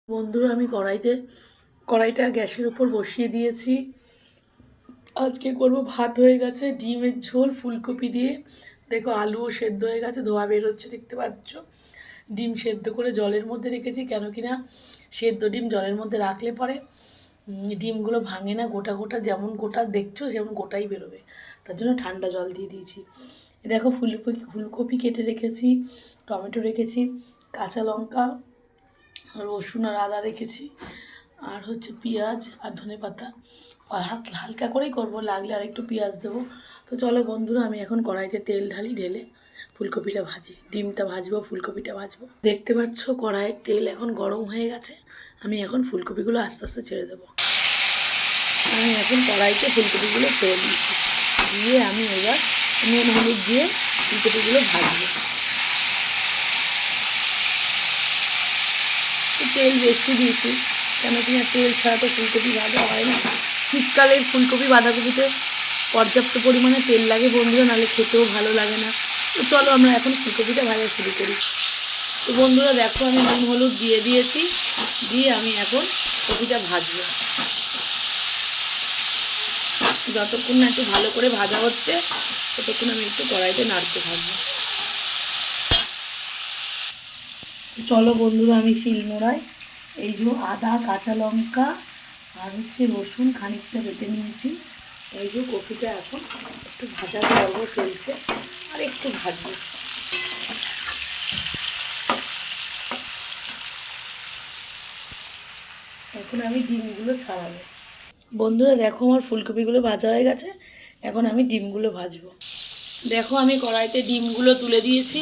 বন্ধুরা আমি কড়াইটা গ্যাসের উপর বসিয়ে দিয়েছি। আজকে করব ভাত হয়ে গেছে, ডিমের ঝোল ফুলকপি দিয়ে। দেখো আলুও সেদ্ধ হয়ে গেছে, ধোয়া বেরোচ্ছে দেখতে পাচ্ছ। ডিম সেদ্ধ করে জলের মধ্যে রেখেছি, কেন কি না সেদ্ধ ডিম জলের মধ্যে রাখলে পরে ডিমগুলো ভাঙে না, গোটা গোটা যেমন গোটা দেখছো যেমন গোটাই বেরোবে, তার জন্য ঠান্ডা জল দিয়ে দিয়েছি। দেখো ফুলকপি কেটে রেখেছি, টমেটো রেখেছি, কাঁচা লঙ্কা, রসুন আর আদা রেখেছি, আর হচ্ছে পেঁয়াজ আর ধনেপাতা। হালকা করেই করব, লাগলে আর একটু পেঁয়াজ দেবো। তো চলো বন্ধুরা, আমি এখন কড়াইতে তেল ঢেলে ফুলকপিটা ভাজি, ডিমটা ভাজবো, ফুলকপিটা ভাজবো। দেখতে পাচ্ছ কড়াইয়ের তেল এখন গরম হয়ে গেছে। আমি এখন ফুলকপিগুলো আস্তে আস্তে ছেড়ে দেবো। আমি এখন কড়াইতে ফুলকপিগুলো ছেড়ে দিয়েছি, দিয়ে আমি এবার নুন হলুদ দিয়ে ফুলকপিগুলো ভাজবো। তেল বেশি দিয়েছি, কেন কিনা তেল ছাড়া তো ফুলকপি ভাজা হয় না। শীতকালের ফুলকপি বাঁধাকপিতে পর্যাপ্ত পরিমাণে তেল লাগে বন্ধুরা, নাহলে খেতেও ভালো লাগে না। তো চলো আমরা এখন ফুলকপিটা ভাজা শুরু করি। তো বন্ধুরা দেখো, আমি নুন হলুদ দিয়ে দিয়েছি, দিয়ে আমি এখন কপিটা ভাজবো। যতক্ষণ না একটু ভালো করে ভাজা হচ্ছে ততক্ষণ আমি একটু কড়াইতে নাড়তে থাকবো। চলো বন্ধুরা, আমি শিলনোড়ায় এই যে আদা, কাঁচা লঙ্কা আর হচ্ছে রসুন খানিকটা বেটে নিয়েছি। এই যে কপিটা এখন একটু ভাজা পর্ব চলছে, আর একটু ভাজবো। এখন আমি ডিমগুলো ছাড়াবো। বন্ধুরা দেখো, আমার ফুলকপিগুলো ভাজা হয়ে গেছে, এখন আমি ডিমগুলো ভাজবো। দেখো আমি কড়াইতে ডিমগুলো তুলে দিয়েছি,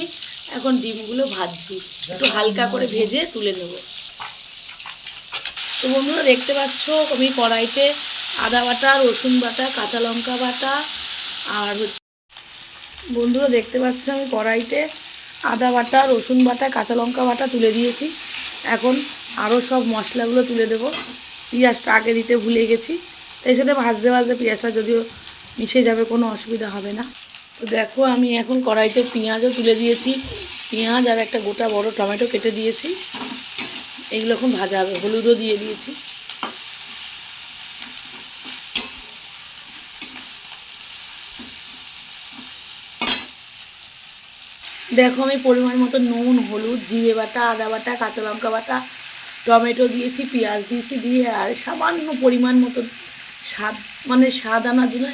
এখন ডিমগুলো ভাজছি, একটু হালকা করে ভেজে তুলে নেব। তো বন্ধুরা দেখতে পাচ্ছ আমি কড়াইতে আদা বাটা, রসুন বাটা, কাঁচা লঙ্কা বাটা আর বন্ধুরা দেখতে পাচ্ছ আমি কড়াইতে আদা বাটা, রসুন বাটা, কাঁচা লঙ্কা বাটা তুলে দিয়েছি। এখন আরও সব মশলাগুলো তুলে দেবো। পেঁয়াজটা আগে দিতে ভুলে গেছি, তাই সাথে ভাজতে ভাজতে পেঁয়াজটা যদিও মিশে যাবে, কোনো অসুবিধা হবে না। তো দেখো আমি এখন কড়াইতে পেঁয়াজও তুলে দিয়েছি, পেঁয়াজ আর একটা গোটা বড় টমেটো কেটে দিয়েছি। এগুলো এখন ভাজা হবে, হলুদও দিয়ে দিয়েছি। দেখো আমি পরিমাণ মতো নুন, হলুদ, জিরে বাটা, আদা বাটা, কাঁচা লঙ্কা বাটা, টমেটো দিয়েছি, পেঁয়াজ দিয়েছি, দিয়ে আর সামান্য পরিমাণ মতো স্বাদ আনার জন্য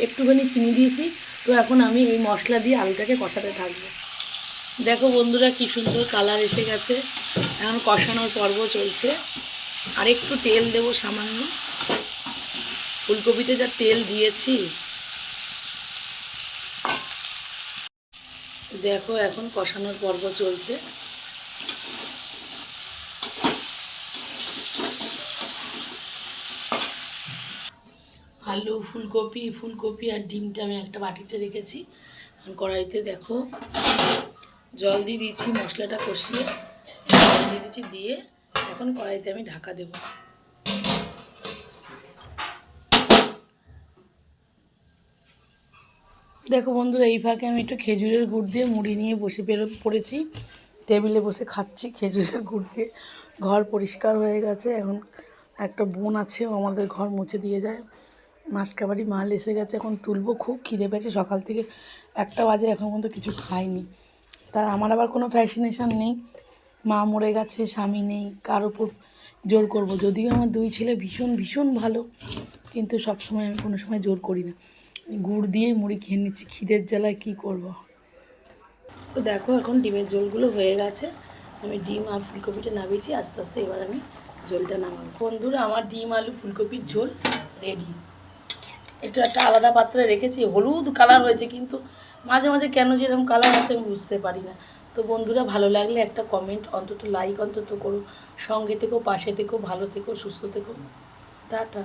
একটুখানি চিনি দিয়েছি। তো এখন আমি এই মশলা দিয়ে আলুটাকে কষাতে থাকবো। দেখো বন্ধুরা কি সুন্দর কালার এসে গেছে, এখন কষানোর পর্ব চলছে। আর একটু তেল দেবো সামান্য, ফুলকপিতে যা তেল দিয়েছি। দেখো এখন কষানোর পর্ব চলছে। আলু, ফুলকপি আর ডিমটা আমি একটা বাটিতে রেখেছি। কড়াইতে দেখো জল দিয়ে দিয়েছি, মশলাটা কষিয়ে জল দিয়ে দিয়েছি, দিয়ে এখন কড়াইতে আমি ঢাকা দেব। দেখো বন্ধুরা, এই ফাঁকে আমি একটু খেজুরের গুড় দিয়ে মুড়ি নিয়ে পড়েছি, টেবিলে বসে খাচ্ছি খেজুরের গুড় দিয়ে। ঘর পরিষ্কার হয়ে গেছে, এখন একটা বোন আছে, ও আমাদের ঘর মুছে দিয়ে যায়। মাসকাবাড়ি মাল এসে গেছে, এখন তুলবো। খুব খিদে পেয়েছে, সকাল থেকে 1টা বাজে এখন পর্যন্ত কিছু খাইনি। তার আমার আবার কোনো ফ্যাসিনেশন নেই, মা মরে গেছে, স্বামী নেই, কার ওপর জোর করব। যদিও আমার 2 ছেলে ভীষণ ভীষণ ভালো, কিন্তু সবসময় আমি কোনো সময় জোর করি না। গুড় দিয়ে মুড়ি খেয়ে নিচ্ছি, খিদের জ্বালায় কী করব। তো দেখো এখন ডিমের ঝোলগুলো হয়ে গেছে, আমি ডিম আর ফুলকপিটা নামিয়েছি, আস্তে আস্তে এবার আমি ঝোলটা নামাবো। বন্ধুরা আমার ডিম আলু ফুলকপির ঝোল রেডি। একটু একটা আলাদা পাত্রে রেখেছি, হলুদ কালার হয়েছে, কিন্তু মাঝে মাঝে কেন যে এরকম কালার আছে আমি বুঝতে পারি না। তো বন্ধুরা ভালো লাগলে একটা কমেন্ট, অন্তত লাইক অন্তত করো। সঙ্গে থেকো, পাশে থেকো, ভালো থেকো, সুস্থ থেকো। টাটা।